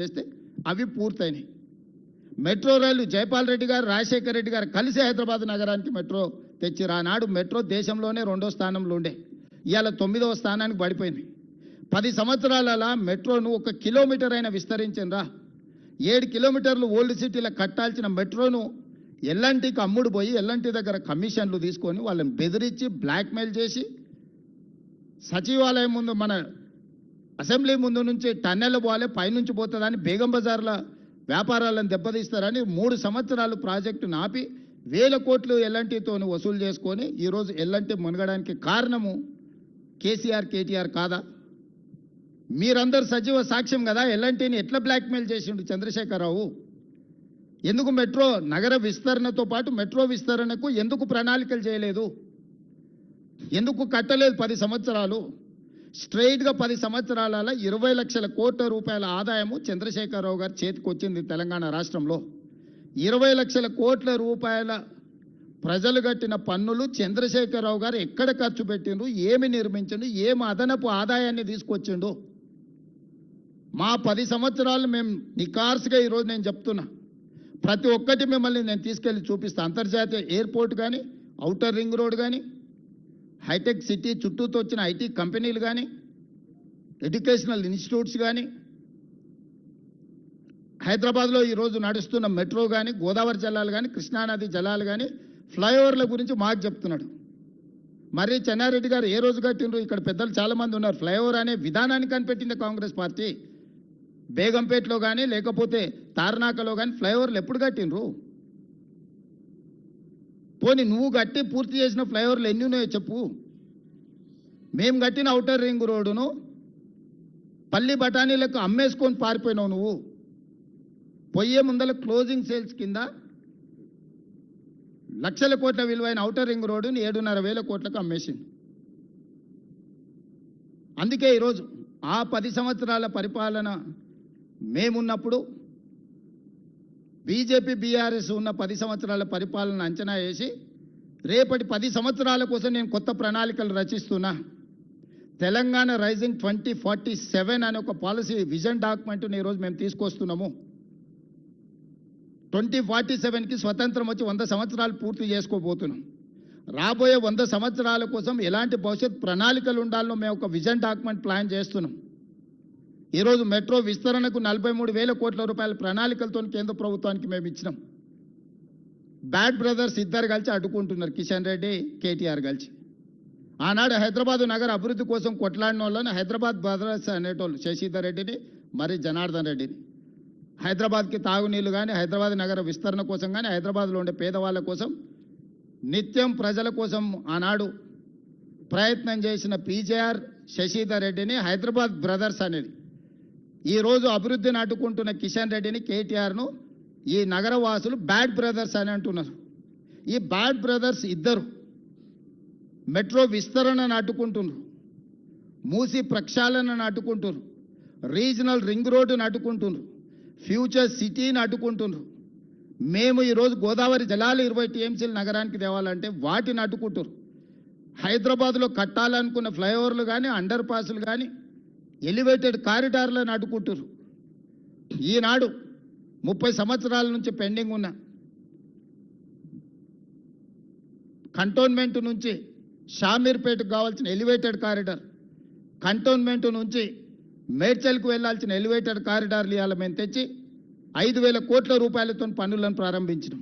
చేస్తే అవి పూర్తయినాయి. మెట్రో రైలు జైపాల్ రెడ్డి గారు రాజశేఖర్ రెడ్డి గారు కలిసి హైదరాబాద్ నగరానికి మెట్రో తెచ్చిరు. ఆనాడు మెట్రో దేశంలోనే 2వ స్థానంలో ఉండే, ఇవాళ 9వ స్థానానికి పడిపోయింది. 10 సంవత్సరాల మెట్రోను 1 కిలోమీటర్ అయినా విస్తరించిండ్రా. 7 కిలోమీటర్లు ఓల్డ్ సిటీలో కట్టాల్సిన మెట్రోను ఎల్ఎన్టీకి అమ్ముడు పోయి ఎల్ఎన్టీ దగ్గర కమిషన్లు తీసుకొని వాళ్ళని బెదిరించి బ్లాక్మెయిల్ చేసి సచివాలయం ముందు మన అసెంబ్లీ ముందు నుంచి టన్నెల్ పోవాలి, పైనుంచి పోతుందని బేగం బజార్ల వ్యాపారాలను దెబ్బతీస్తారని 3 సంవత్సరాలు ప్రాజెక్టును ఆపి 1000 కోట్లు ఎల్ఎన్టీతో వసూలు చేసుకొని ఈరోజు ఎల్ఎన్టీ మునగడానికి కారణము కేసీఆర్ కేటీఆర్ కాదా? మీరందరూ సజీవ సాక్ష్యం కదా. ఎల్ఎన్టీని ఎట్లా బ్లాక్మెయిల్ చేసిండు చంద్రశేఖరరావు? ఎందుకు మెట్రో నగర విస్తరణతో పాటు మెట్రో విస్తరణకు ఎందుకు ప్రణాళికలు చేయలేదు? ఎందుకు కట్టలేదు? 10 సంవత్సరాలు స్ట్రైట్గా 10 సంవత్సరాల 20 లక్షల కోట్ల రూపాయల ఆదాయము చంద్రశేఖరరావు గారి చేతికి వచ్చింది తెలంగాణ రాష్ట్రంలో. 20 లక్షల కోట్ల రూపాయల ప్రజలు కట్టిన పన్నులు చంద్రశేఖరరావు గారు ఎక్కడ ఖర్చు పెట్టిండు, ఏమి నిర్మించిండు, ఏమి అదనపు ఆదాయాన్ని తీసుకొచ్చిండు? మా 10 సంవత్సరాలు మేము నికార్స్గా ఈరోజు నేను చెప్తున్నా, ప్రతి ఒక్కటి మిమ్మల్ని నేను తీసుకెళ్ళి చూపిస్తాను. అంతర్జాతీయ ఎయిర్పోర్ట్ కానీ, ఔటర్ రింగ్ రోడ్ కానీ, హైటెక్ సిటీ చుట్టూతో వచ్చిన ఐటీ కంపెనీలు కానీ, ఎడ్యుకేషనల్ ఇన్స్టిట్యూట్స్ కానీ, హైదరాబాద్లో ఈరోజు నడుస్తున్న మెట్రో కానీ, గోదావరి జలాలు కానీ, కృష్ణానది జలాలు కానీ, ఫ్లైఓవర్ల గురించి మాకు చెప్తున్నాడు. మరి చెన్నారెడ్డి గారు ఏ రోజు కట్టిండ్రు? ఇక్కడ పెద్దలు చాలామంది ఉన్నారు. ఫ్లైఓవర్ అనే విధానాన్ని కనిపెట్టింది కాంగ్రెస్ పార్టీ. బేగంపేటలో కానీ లేకపోతే తార్నాకలో కానీ ఫ్లైఓవర్లు ఎప్పుడు కట్టిండ్రు? పోనీ నువ్వు కట్టి పూర్తి చేసిన ఫ్లైఓవర్లు ఎన్ని ఉన్నాయో చెప్పు. మేము కట్టిన ఔటర్ రింగ్ రోడ్డును పల్లి బఠానీలకు అమ్మేసుకొని పారిపోయినావు నువ్వు. పొయ్యే ముందల క్లోజింగ్ సేల్స్ కింద లక్షల కోట్ల విలువైన ఔటర్ రింగ్ రోడ్డుని 7,500 కోట్లకు అమ్మేసింది. అందుకే ఈరోజు ఆ 10 సంవత్సరాల పరిపాలన మేమున్నప్పుడు బీజేపీ బీఆర్ఎస్ ఉన్న 10 సంవత్సరాల పరిపాలన అంచనా వేసి రేపటి 10 సంవత్సరాల కోసం నేను కొత్త ప్రణాళికలు రచిస్తున్నా. తెలంగాణ రైజింగ్ 2047 అనే ఒక పాలసీ విజన్ డాక్యుమెంట్ని ఈరోజు మేము తీసుకొస్తున్నాము. 2047కి స్వతంత్రం వచ్చి 100 సంవత్సరాలు పూర్తి చేసుకోబోతున్నాం. రాబోయే 100 సంవత్సరాల కోసం ఎలాంటి భవిష్యత్ ప్రణాళికలు ఉండాలో మేము ఒక విజన్ డాక్యుమెంట్ ప్లాన్ చేస్తున్నాం. ఈరోజు మెట్రో విస్తరణకు 43,000 కోట్ల రూపాయల ప్రణాళికలతో కేంద్ర ప్రభుత్వానికి మేము ఇచ్చినాం. బ్యాడ్ బ్రదర్స్ ఇద్దరు కలిసి అడ్డుకుంటున్నారు, కిషన్ రెడ్డి కేటీఆర్ కలిసి. ఆనాడు హైదరాబాద్ నగర అభివృద్ధి కోసం కొట్లాడిన వాళ్ళని హైదరాబాద్ బ్రదర్స్ అనేటోళ్ళు, శశిధర్ రెడ్డిని మరి జనార్దన్ రెడ్డిని. హైదరాబాద్కి తాగునీళ్ళు కానీ, హైదరాబాద్ నగర విస్తరణ కోసం కానీ, హైదరాబాద్లో ఉండే పేదవాళ్ళ కోసం నిత్యం ప్రజల కోసం ఆనాడు ప్రయత్నం చేసిన పీజేఆర్ శశిధర్ రెడ్డిని హైదరాబాద్ బ్రదర్స్ అనేది. ఈరోజు అభివృద్ధిని అడ్డుకుంటున్న కిషన్ రెడ్డిని కేటీఆర్ను ఈ నగరవాసులు బ్యాడ్ బ్రదర్స్ అని అంటున్నారు. ఈ బ్యాడ్ బ్రదర్స్ ఇద్దరు మెట్రో విస్తరణను అడ్డుకుంటున్నారు, మూసి ప్రక్షాళనను అడ్డుకుంటున్నారు, రీజనల్ రింగ్ రోడ్డును అడ్డుకుంటున్నారు, ఫ్యూచర్ సిటీని అడ్డుకుంటున్నారు. మేము ఈరోజు గోదావరి జలాలు 20 టీఎంసీలు నగరానికి తేవాలంటే వాటిని అడ్డుకుంటారు. హైదరాబాద్లో కట్టాలనుకున్న ఫ్లైఓవర్లు కానీ, అండర్ పాస్లు కానీ, ఎలివేటెడ్ కారిడార్లను అడ్డుకుంటారు. ఈనాడు 30 సంవత్సరాల నుంచి పెండింగ్ ఉన్న కంటోన్మెంట్ నుంచి షామీర్పేటకు కావాల్సిన ఎలివేటెడ్ కారిడార్, కంటోన్మెంట్ నుంచి మేడ్చల్కు వెళ్లాల్సిన ఎలివేటెడ్ కారిడార్లు ఇవాళ మేము తెచ్చి 5,000 కోట్ల రూపాయలతో పనులను ప్రారంభించినాం.